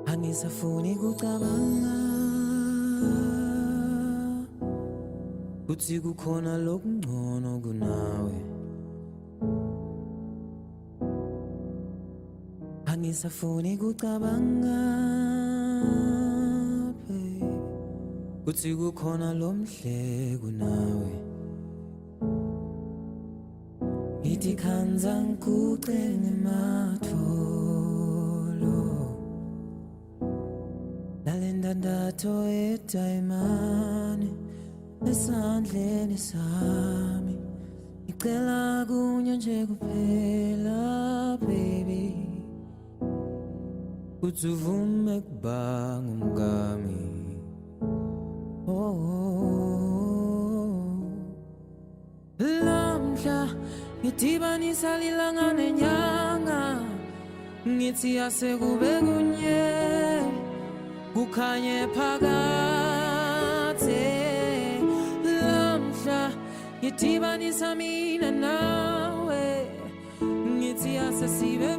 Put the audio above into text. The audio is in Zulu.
Angisafuni kucabanga kutsi kukhona lokungcono kunawe. Angisafuni kucabanga babe, kutsi kukhona lomhle kunawe. Ngithi khandza ngiguce ngematfolo nalendandatho edayimane esandleni sami. Ngicela kunye nje kuphela baby, kutsi uvume kuba ngumngami. Lamhla ngidibanisa lilanga nenyanga, ngithi asekube kunye kukhanye phakathe. Lamhla ngidibanisa mina nawe, ngithi asesibe